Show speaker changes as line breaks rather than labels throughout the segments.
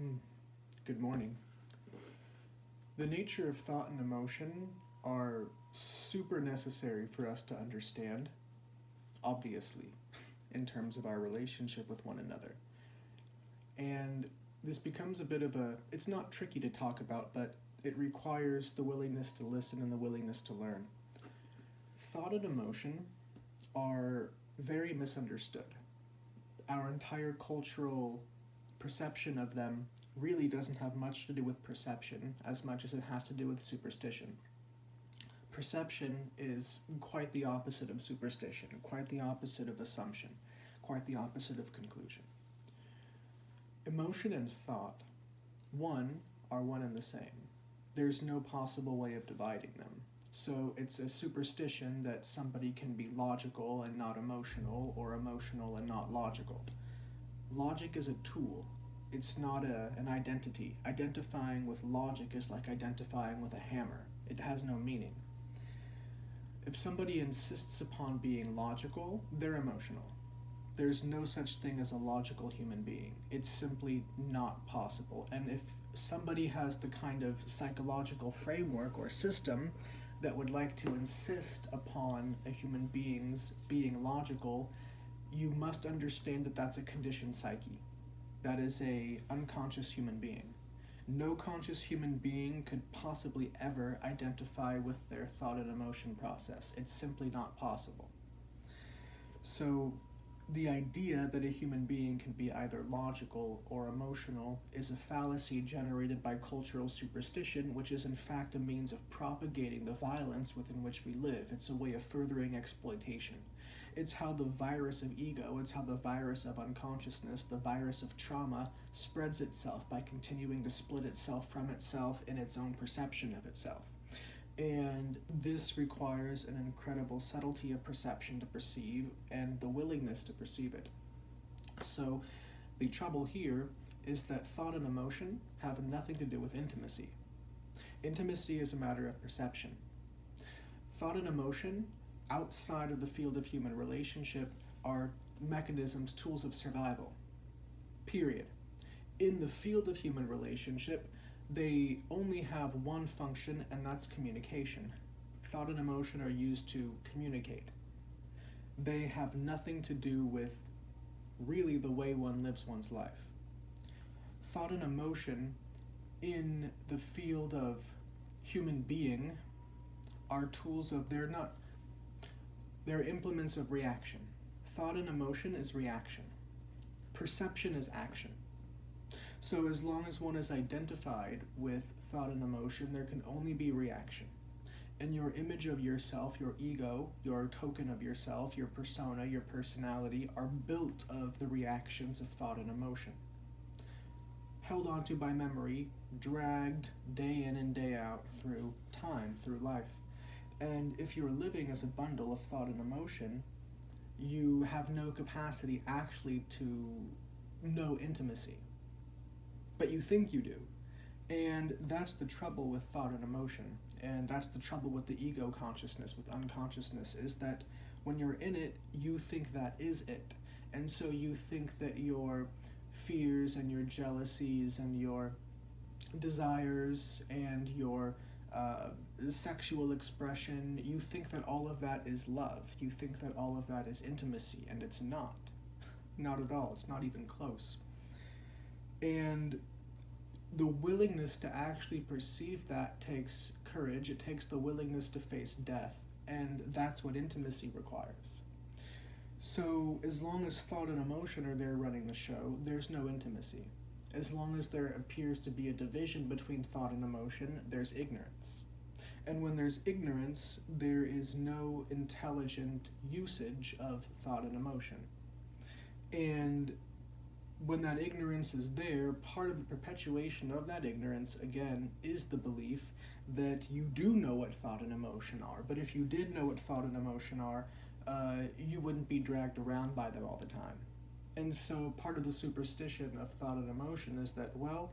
Mm, Good morning. The nature of thought and emotion are super necessary for us to understand, obviously, in terms of our relationship with one another. And this becomes a bit of a, it's not tricky to talk about, but it requires the willingness to listen and the willingness to learn. Thought and emotion are very misunderstood. Our entire cultural perception of them really doesn't have much to do with perception as much as it has to do with superstition. Perception is quite the opposite of superstition, quite the opposite of assumption, quite the opposite of conclusion. Emotion and thought, one, are one and the same. There's no possible way of dividing them. So it's a superstition that somebody can be logical and not emotional, or emotional and not logical. Logic is a tool. It's not an identity. Identifying with logic is like identifying with a hammer. It has no meaning. If somebody insists upon being logical, they're emotional. There's no such thing as a logical human being. It's simply not possible. And if somebody has the kind of psychological framework or system that would like to insist upon a human being's being logical, you must understand that that's a conditioned psyche. That is a unconscious human being. No conscious human being could possibly ever identify with their thought and emotion process. It's simply not possible. So, the idea that a human being can be either logical or emotional is a fallacy generated by cultural superstition, which is in fact a means of propagating the violence within which we live. It's a way of furthering exploitation. It's how the virus of ego, it's how the virus of unconsciousness, the virus of trauma spreads itself by continuing to split itself from itself in its own perception of itself. And this requires an incredible subtlety of perception to perceive and the willingness to perceive it. So, the trouble here is that thought and emotion have nothing to do with intimacy. Intimacy is a matter of perception. Thought and emotion, outside of the field of human relationship, are mechanisms, tools of survival. Period. In the field of human relationship, they only have one function, and that's communication. Thought and emotion are used to communicate. They have nothing to do with really the way one lives one's life. Thought and emotion in the field of human being are tools of, they're implements of reaction. Thought and emotion is reaction. Perception is action. So as long as one is identified with thought and emotion, there can only be reaction. And your image of yourself, your ego, your token of yourself, your persona, your personality are built of the reactions of thought and emotion. Held onto by memory, dragged day in and day out through time, through life. And if you're living as a bundle of thought and emotion, you have no capacity actually to know intimacy. But you think you do. And that's the trouble with thought and emotion. And that's the trouble with the ego consciousness, with unconsciousness, is that when you're in it, you think that is it. And so you think that your fears and your jealousies and your desires and your sexual expression, you think that all of that is love. You think that all of that is intimacy, and it's not. Not at all. It's not even close. And the willingness to actually perceive that takes courage. It takes the willingness to face death, and that's what intimacy requires. So as long as thought and emotion are there running the show, there's no intimacy. As long as there appears to be a division between thought and emotion, there's ignorance. And when there's ignorance, there is no intelligent usage of thought and emotion. And when that ignorance is there, part of the perpetuation of that ignorance, again, is the belief that you do know what thought and emotion are. But if you did know what thought and emotion are, you wouldn't be dragged around by them all the time. And so part of the superstition of thought and emotion is that, well,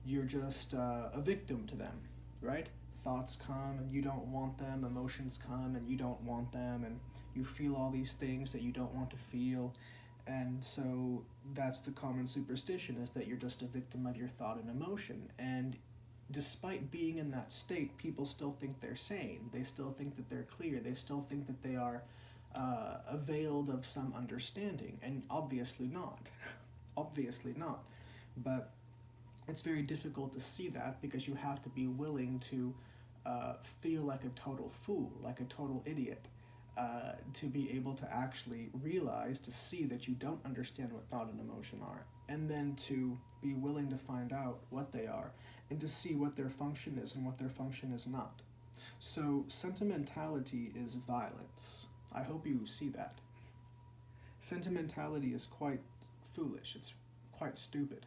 you're just a victim to them, right? Thoughts come and you don't want them, emotions come and you don't want them, and you feel all these things that you don't want to feel. And so that's the common superstition, is that you're just a victim of your thought and emotion. And despite being in that state, people still think they're sane. They still think that they're clear. They still think that they are availed of some understanding. And obviously not. Obviously not. But it's very difficult to see that, because you have to be willing to feel like a total fool, like a total idiot, to be able to actually realize, to see that you don't understand what thought and emotion are, and then to be willing to find out what they are, and to see what their function is and what their function is not. So, sentimentality is violence. I hope you see that. Sentimentality is quite foolish, it's quite stupid.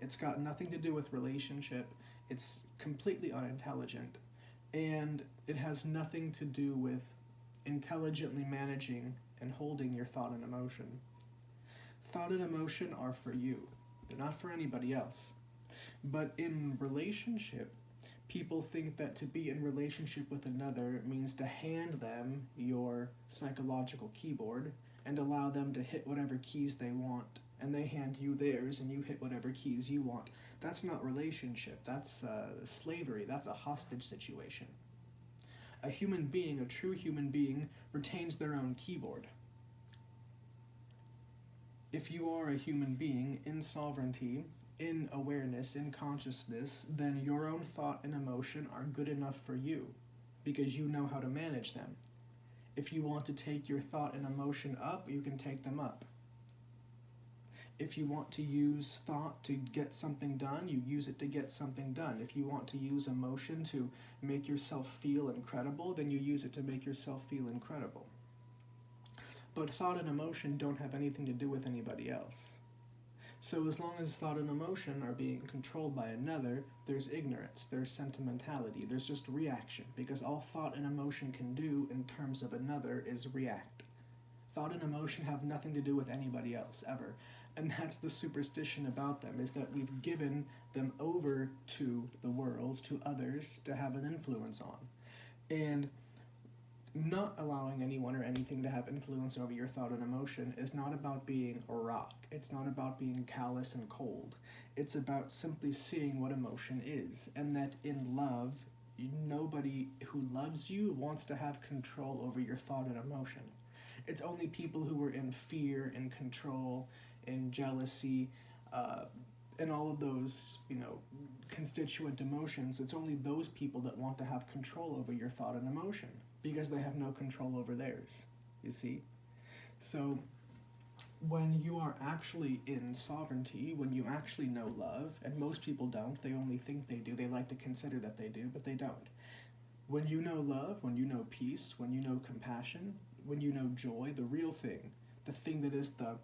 It's got nothing to do with relationship, it's completely unintelligent, and it has nothing to do with intelligently managing and holding your thought and emotion. Thought and emotion are for you, they're not for anybody else. But in relationship, people think that to be in relationship with another means to hand them your psychological keyboard and allow them to hit whatever keys they want, and they hand you theirs and you hit whatever keys you want. That's not relationship, that's slavery, that's a hostage situation. A human being, a true human being, retains their own keyboard. If you are a human being in sovereignty, in awareness, in consciousness, then your own thought and emotion are good enough for you, because you know how to manage them. If you want to take your thought and emotion up, you can take them up. If you want to use thought to get something done, you use it to get something done. If you want to use emotion to make yourself feel incredible, then you use it to make yourself feel incredible. But thought and emotion don't have anything to do with anybody else. So as long as thought and emotion are being controlled by another, there's ignorance, there's sentimentality, there's just reaction, because all thought and emotion can do in terms of another is react. Thought and emotion have nothing to do with anybody else, ever. And that's the superstition about them, is that we've given them over to the world, to others, to have an influence on. And not allowing anyone or anything to have influence over your thought and emotion is not about being a rock. It's not about being callous and cold. It's about simply seeing what emotion is, and that in love, nobody who loves you wants to have control over your thought and emotion. It's only people who are in fear and control and jealousy and all of those, constituent emotions. It's only those people that want to have control over your thought and emotion, because they have no control over theirs, you see? So when you are actually in sovereignty, when you actually know love, and most people don't, they only think they do, they like to consider that they do, but they don't. When you know love, when you know peace, when you know compassion, when you know joy, the real thing, the thing that is the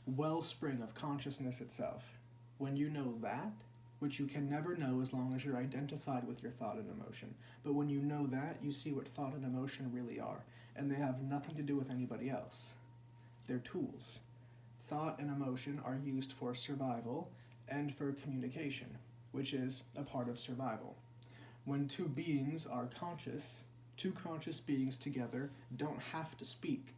wellspring of consciousness itself, when you know that, which you can never know as long as you're identified with your thought and emotion, but when you know that, you see what thought and emotion really are, and they have nothing to do with anybody else. They're tools. Thought and emotion are used for survival and for communication, which is a part of survival. When two beings are conscious, two conscious beings together don't have to speak.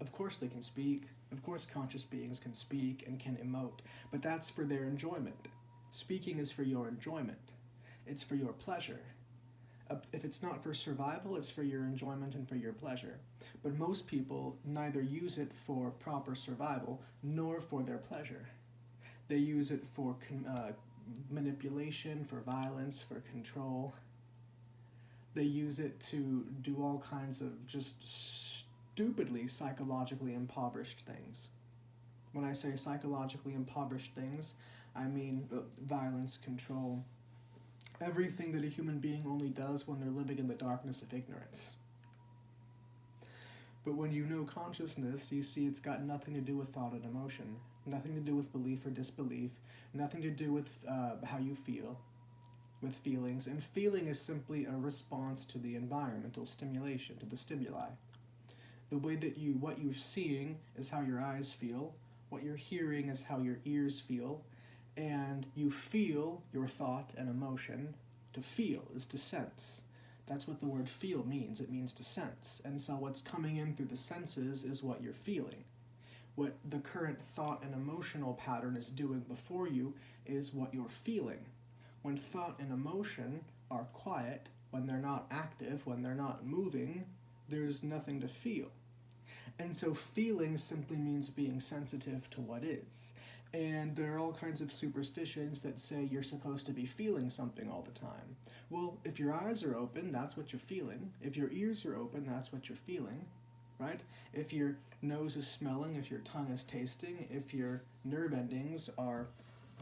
Of course they can speak. Of course conscious beings can speak and can emote, but that's for their enjoyment. Speaking is for your enjoyment. It's for your pleasure. If it's not for survival, it's for your enjoyment and for your pleasure. But most people neither use it for proper survival nor for their pleasure. They use it for manipulation, for violence, for control. They use it to do all kinds of just stupidly psychologically impoverished things. When I say psychologically impoverished things, I mean violence, control, everything that a human being only does when they're living in the darkness of ignorance. But when you know consciousness, you see it's got nothing to do with thought and emotion, nothing to do with belief or disbelief, nothing to do with how you feel, with feelings. And feeling is simply a response to the environmental stimulation, to the stimuli. The way that what you're seeing is how your eyes feel, what you're hearing is how your ears feel, and you feel your thought and emotion. To feel is to sense. That's what the word feel means. It means to sense. And so what's coming in through the senses is what you're feeling. What the current thought and emotional pattern is doing before you is what you're feeling. When thought and emotion are quiet, when they're not active, when they're not moving, there's nothing to feel. And so feeling simply means being sensitive to what is. And there are all kinds of superstitions that say you're supposed to be feeling something all the time. Well, if your eyes are open, that's what you're feeling. If your ears are open, that's what you're feeling, right? If your nose is smelling, if your tongue is tasting, if your nerve endings are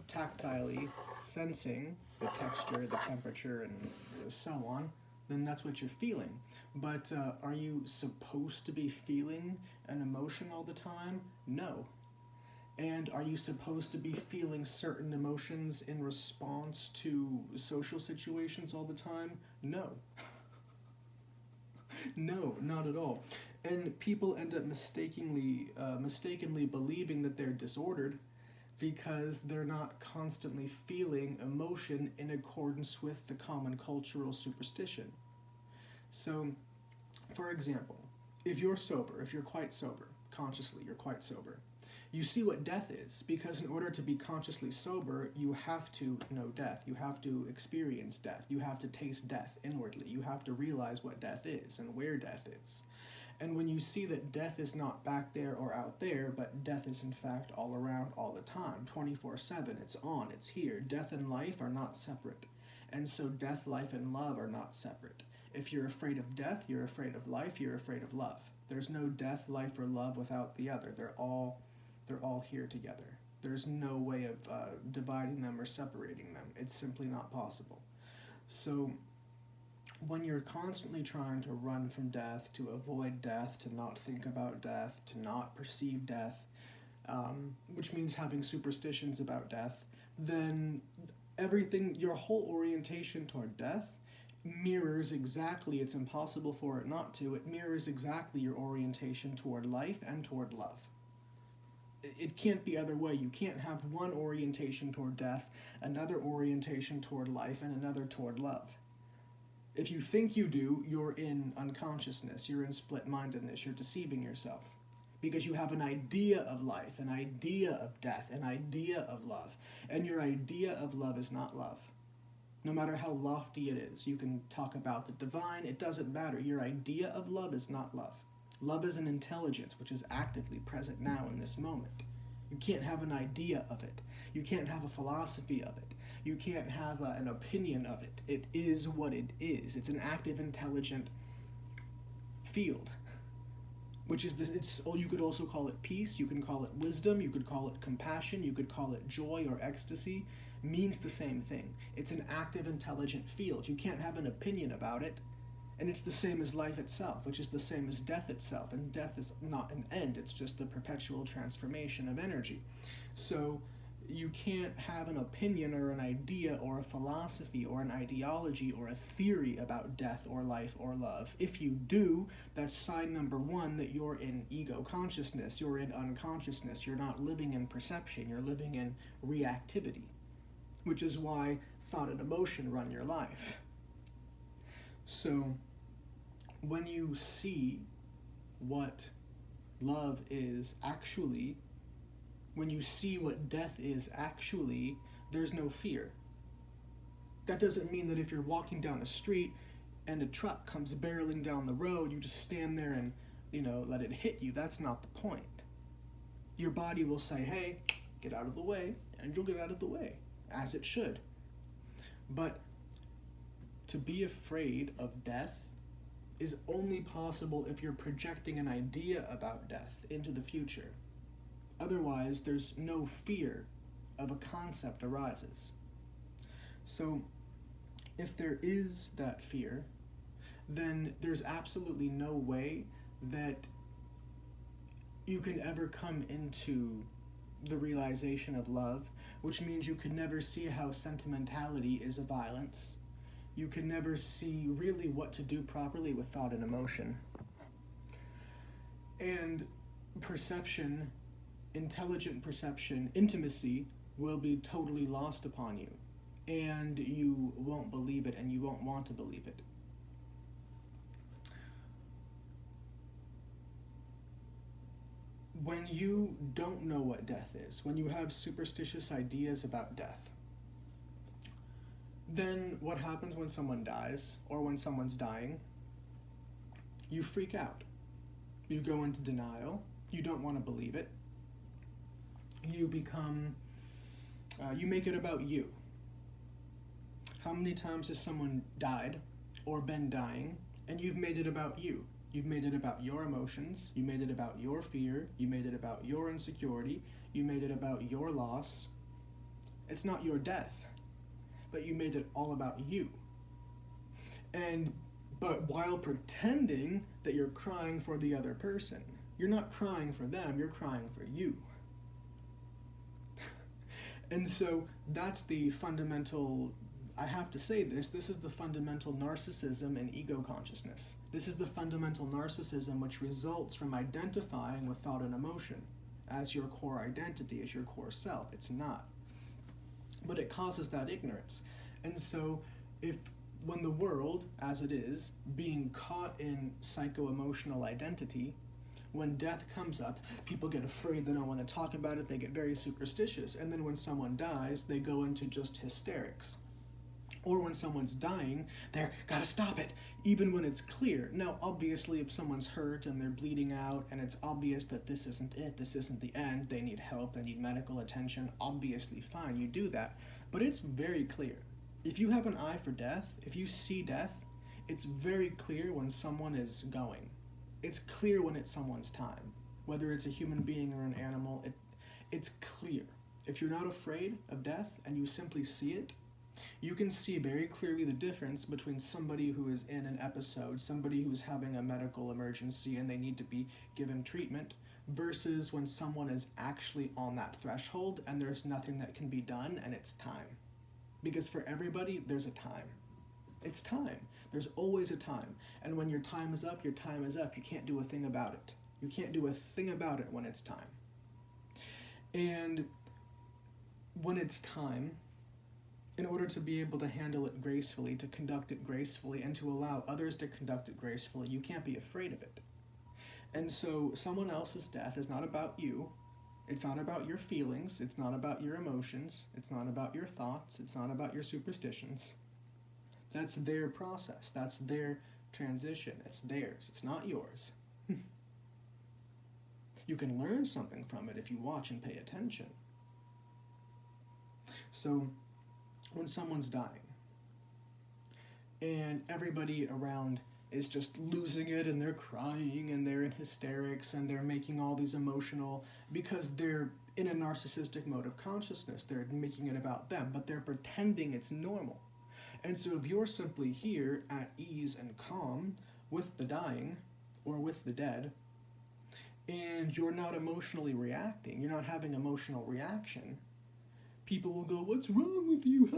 tactilely sensing the texture, the temperature, and so on, then that's what you're feeling. But are you supposed to be feeling an emotion all the time? No. And are you supposed to be feeling certain emotions in response to social situations all the time? No. No, not at all. And people end up mistakenly believing that they're disordered because they're not constantly feeling emotion in accordance with the common cultural superstition. So, for example, if you're sober, if you're quite sober, consciously you're quite sober, you see what death is, because in order to be consciously sober, you have to know death. You have to experience death. You have to taste death inwardly. You have to realize what death is and where death is. And when you see that death is not back there or out there, but death is in fact all around all the time, 24/7, it's on, it's here. Death and life are not separate. And so death, life, and love are not separate. If you're afraid of death, you're afraid of life, you're afraid of love. There's no death, life, or love without the other. They're all here together. There's no way of dividing them or separating them. It's simply not possible. So when you're constantly trying to run from death, to avoid death, to not think about death, to not perceive death, which means having superstitions about death, then everything, your whole orientation toward death mirrors exactly, it's impossible for it not to, it mirrors exactly your orientation toward life and toward love. It can't be other way. You can't have one orientation toward death, another orientation toward life, and another toward love. If you think you do, you're in unconsciousness, you're in split-mindedness, you're deceiving yourself. Because you have an idea of life, an idea of death, an idea of love. And your idea of love is not love. No matter how lofty it is, you can talk about the divine, it doesn't matter. Your idea of love is not love. Love is an intelligence which is actively present now in this moment. You can't have an idea of it. You can't have a philosophy of it. You can't have an opinion of it. It is what it is. It's an active, intelligent field, which is this. It's. Oh, you could also call it peace. You can call it wisdom. You could call it compassion. You could call it joy or ecstasy. Means the same thing. It's an active, intelligent field. You can't have an opinion about it. And it's the same as life itself, which is the same as death itself. And death is not an end, it's just the perpetual transformation of energy. So you can't have an opinion or an idea or a philosophy or an ideology or a theory about death or life or love. If you do, that's sign number one that you're in ego consciousness, you're in unconsciousness, you're not living in perception, you're living in reactivity, which is why thought and emotion run your life. So when you see what love is actually, when you see what death is actually, there's no fear. That doesn't mean that if you're walking down a street and a truck comes barreling down the road, you just stand there and, let it hit you. That's not the point. Your body will say, hey, get out of the way, and you'll get out of the way, as it should. But to be afraid of death is only possible if you're projecting an idea about death into the future. Otherwise, there's no fear of a concept arises. So, if there is that fear, then there's absolutely no way that you can ever come into the realization of love, which means you could never see how sentimentality is a violence. You can never see really what to do properly with thought and emotion. And perception, intelligent perception, intimacy will be totally lost upon you. And you won't believe it, and you won't want to believe it. when you don't know what death is, when you have superstitious ideas about death, then what happens when someone dies or when someone's dying? You freak out. You go into denial. You don't want to believe it. You become, you make it about you. How many times has someone died or been dying and you've made it about you? You've made it about your emotions. You made it about your fear. You made it about your insecurity. You made it about your loss. It's not your death, but you made it all about you. But while pretending that you're crying for the other person, you're not crying for them, you're crying for you. And so that's the fundamental, I have to say this is the fundamental narcissism and ego consciousness. This is the fundamental narcissism which results from identifying with thought and emotion as your core identity, as your core self. It's not. But it causes that ignorance. And so when the world, as it is, being caught in psycho-emotional identity, when death comes up, people get afraid, they don't want to talk about it, they get very superstitious, and then when someone dies, they go into just hysterics. Or when someone's dying, they're, gotta stop it, even when it's clear. Now, obviously, if someone's hurt and they're bleeding out, and it's obvious that this isn't it, this isn't the end, they need help, they need medical attention, obviously fine, you do that. But it's very clear. If you have an eye for death, if you see death, it's very clear when someone is going. It's clear when it's someone's time. Whether it's a human being or an animal, it's clear. If you're not afraid of death and you simply see it, you can see very clearly the difference between somebody who is in an episode, somebody who's having a medical emergency and they need to be given treatment, versus when someone is actually on that threshold and there's nothing that can be done and it's time. Because for everybody, there's a time. It's time. There's always a time. And when your time is up, your time is up. You can't do a thing about it. You can't do a thing about it when it's time. And when it's time, in order to be able to handle it gracefully, to conduct it gracefully, and to allow others to conduct it gracefully, you can't be afraid of it. And so someone else's death is not about you. It's not about your feelings. It's not about your emotions. It's not about your thoughts. It's not about your superstitions. That's their process. That's their transition. It's theirs. It's not yours. You can learn something from it if you watch and pay attention. So, when someone's dying, and everybody around is just losing it, and they're crying, and they're in hysterics, and they're making all these emotional, because they're in a narcissistic mode of consciousness, they're making it about them, but they're pretending it's normal. And so if you're simply here at ease and calm with the dying, or with the dead, and you're not emotionally reacting, you're not having emotional reaction, people will go, what's wrong with you?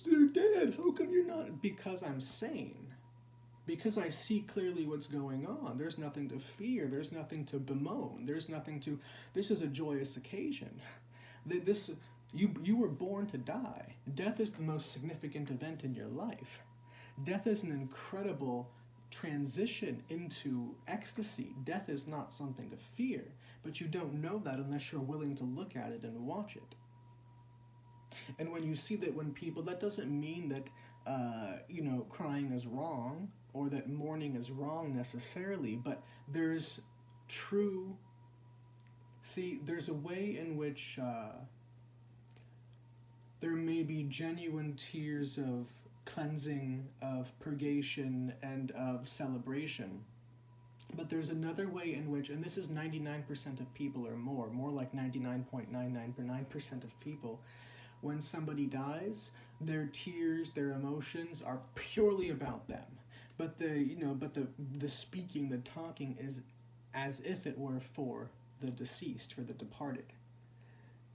They're dead. How come you're not? Because I'm sane. Because I see clearly what's going on. There's nothing to fear. There's nothing to bemoan. There's nothing to... This is a joyous occasion. You were born to die. Death is the most significant event in your life. Death is an incredible transition into ecstasy. Death is not something to fear, but you don't know that unless you're willing to look at it and watch it. And when you see that when people, that doesn't mean that, crying is wrong or that mourning is wrong necessarily, but there's a way in which there may be genuine tears of cleansing, of purgation, and of celebration. But there's another way in which, and this is 99% of people or more like 99.999% of people, when somebody dies, their tears, their emotions are purely about them. But the speaking, the talking is as if it were for the deceased, for the departed.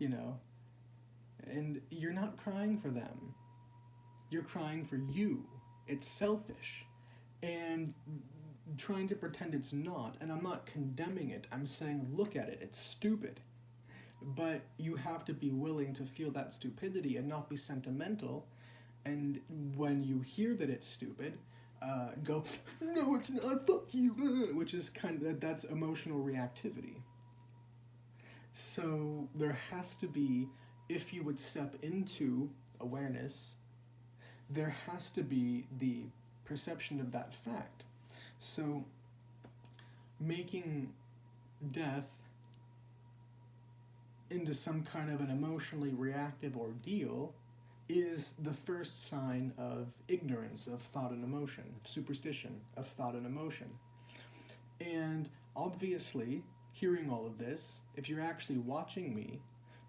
And you're not crying for them. You're crying for you. It's selfish. And trying to pretend it's not, and I'm not condemning it, I'm saying look at it, it's stupid. But you have to be willing to feel that stupidity and not be sentimental. And when you hear that it's stupid, go, no, it's not, fuck you, which is that's emotional reactivity. So there has to be, if you would step into awareness, there has to be the perception of that fact. So making death into some kind of an emotionally reactive ordeal is the first sign of ignorance of thought and emotion, of superstition of thought and emotion. And obviously, hearing all of this, if you're actually watching me,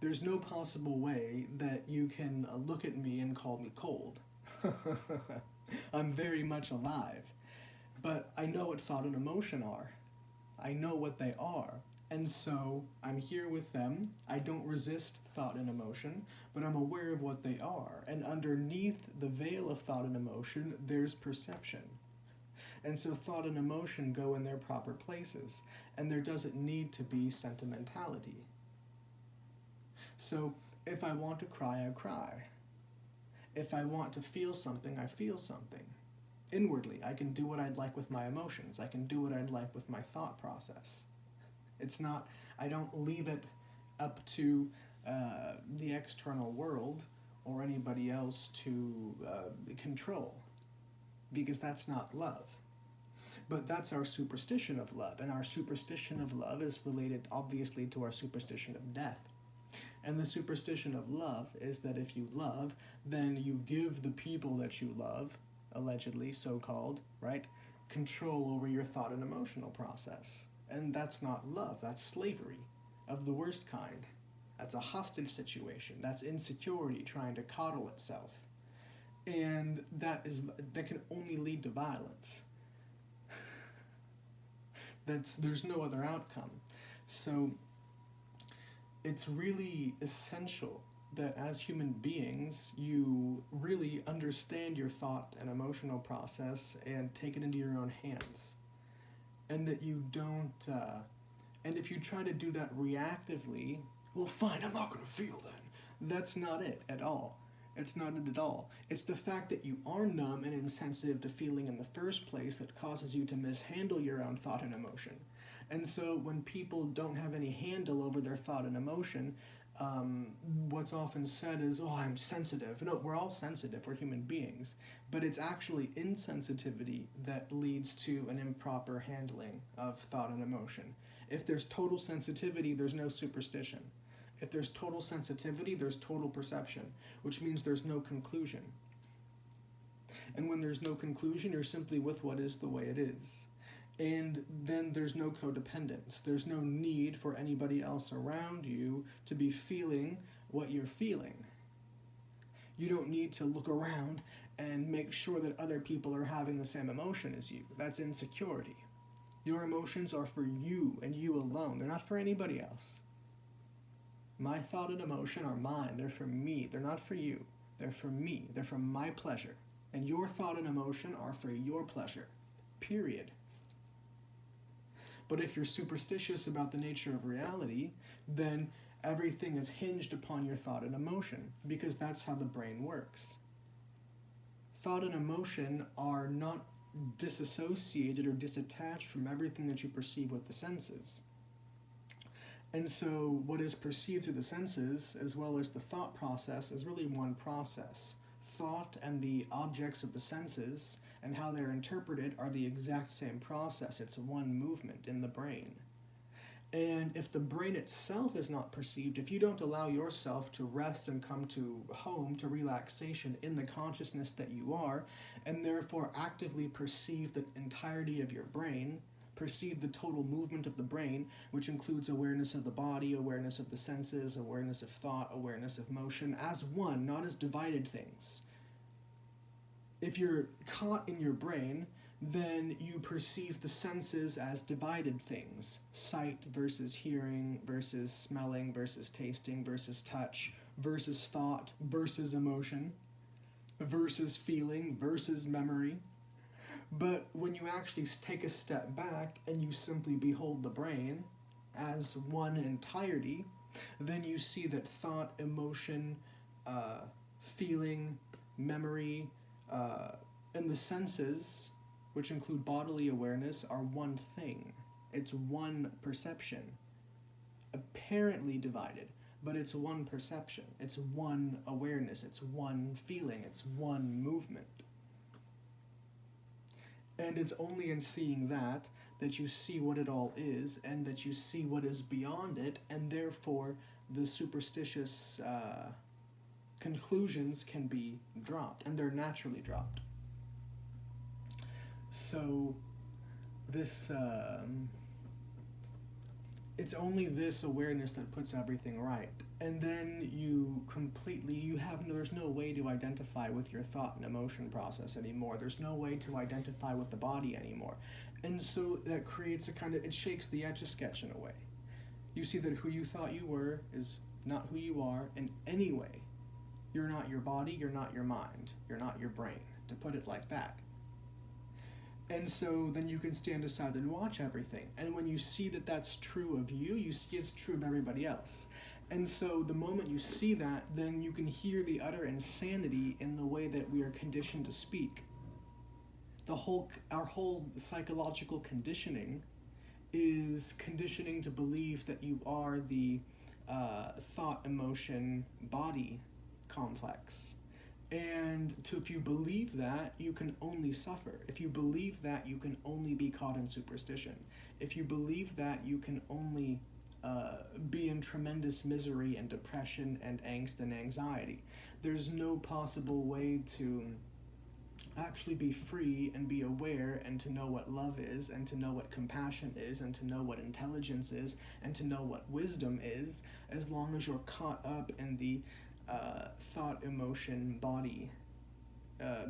there's no possible way that you can look at me and call me cold. I'm very much alive. But I know what thought and emotion are. I know what they are. And so I'm here with them. I don't resist thought and emotion, but I'm aware of what they are. And underneath the veil of thought and emotion, there's perception. And so thought and emotion go in their proper places. And there doesn't need to be sentimentality. So if I want to cry, I cry. If I want to feel something, I feel something. Inwardly, I can do what I'd like with my emotions. I can do what I'd like with my thought process. It's not, I don't leave it up to the external world or anybody else to control, because that's not love. But that's our superstition of love, and our superstition of love is related obviously to our superstition of death. And the superstition of love is that if you love, then you give the people that you love, allegedly so-called, right, control over your thought and emotional process. And that's not love, that's slavery of the worst kind. That's a hostage situation. That's insecurity trying to coddle itself. And that can only lead to violence. There's no other outcome. So it's really essential that as human beings, you really understand your thought and emotional process and take it into your own hands. And that you don't, and if you try to do that reactively, well, fine, I'm not going to feel then. That's not it at all. It's not it at all. It's the fact that you are numb and insensitive to feeling in the first place that causes you to mishandle your own thought and emotion. And so when people don't have any handle over their thought and emotion, what's often said is, oh, I'm sensitive. No, we're all sensitive. We're human beings. But it's actually insensitivity that leads to an improper handling of thought and emotion. If there's total sensitivity, there's no superstition. If there's total sensitivity, there's total perception, which means there's no conclusion. And when there's no conclusion, you're simply with what is the way it is. And then there's no codependence. There's no need for anybody else around you to be feeling what you're feeling. You don't need to look around and make sure that other people are having the same emotion as you. That's insecurity. Your emotions are for you and you alone. They're not for anybody else. My thought and emotion are mine. They're for me. They're not for you. They're for me. They're for my pleasure. And your thought and emotion are for your pleasure. Period. But if you're superstitious about the nature of reality, then everything is hinged upon your thought and emotion, because that's how the brain works. Thought and emotion are not disassociated or disattached from everything that you perceive with the senses. And so what is perceived through the senses, as well as the thought process, is really one process. Thought and the objects of the senses and how they're interpreted are the exact same process. It's one movement in the brain. And if the brain itself is not perceived, if you don't allow yourself to rest and come to home, to relaxation in the consciousness that you are, and therefore actively perceive the entirety of your brain, perceive the total movement of the brain, which includes awareness of the body, awareness of the senses, awareness of thought, awareness of motion, as one, not as divided things. If you're caught in your brain, then you perceive the senses as divided things. Sight versus hearing versus smelling versus tasting versus touch versus thought versus emotion versus feeling versus memory. But when you actually take a step back and you simply behold the brain as one entirety, then you see that thought, emotion, feeling, memory, and the senses, which include bodily awareness, are one thing. It's one perception. apparently divided, but it's one perception, it's one awareness, it's one feeling, it's one movement. And it's only in seeing that that you see what it all is, and that you see what is beyond it, and therefore the superstitious conclusions can be dropped, and they're naturally dropped. So, this it's only this awareness that puts everything right. And then there's no way to identify with your thought and emotion process anymore. There's no way to identify with the body anymore. And so that creates it shakes the Etch-a-Sketch in a way. You see that who you thought you were is not who you are in any way. You're not your body, you're not your mind, you're not your brain, to put it like that. And so then you can stand aside and watch everything. And when you see that that's true of you, you see it's true of everybody else. And so the moment you see that, then you can hear the utter insanity in the way that we are conditioned to speak. Our whole psychological conditioning is conditioning to believe that you are the thought, emotion, body complex. And if you believe that, you can only suffer. If you believe that, you can only be caught in superstition. If you believe that, you can only be in tremendous misery and depression and angst and anxiety. There's no possible way to actually be free and be aware and to know what love is and to know what compassion is and to know what intelligence is and to know what wisdom is, as long as you're caught up in the thought, emotion, body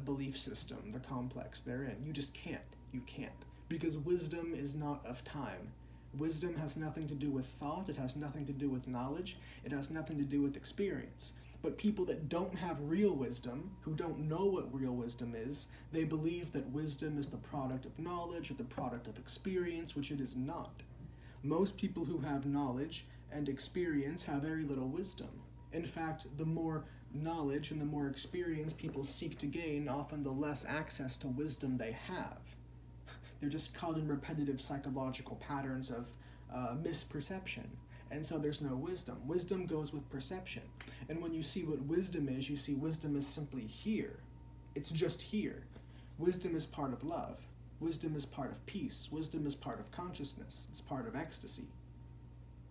belief system, the complex therein. You just can't. You can't. Because wisdom is not of time. Wisdom has nothing to do with thought. It has nothing to do with knowledge. It has nothing to do with experience. But people that don't have real wisdom, who don't know what real wisdom is, they believe that wisdom is the product of knowledge or the product of experience, which it is not. Most people who have knowledge and experience have very little wisdom. In fact, the more knowledge and the more experience people seek to gain, often the less access to wisdom they have. They're just caught in repetitive psychological patterns of misperception. And so there's no wisdom. Wisdom goes with perception. And when you see what wisdom is, you see wisdom is simply here. It's just here. Wisdom is part of love. Wisdom is part of peace. Wisdom is part of consciousness. It's part of ecstasy.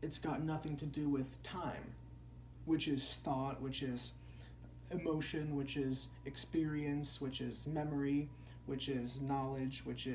It's got nothing to do with time, which is thought, which is emotion, which is experience, which is memory, which is knowledge, which is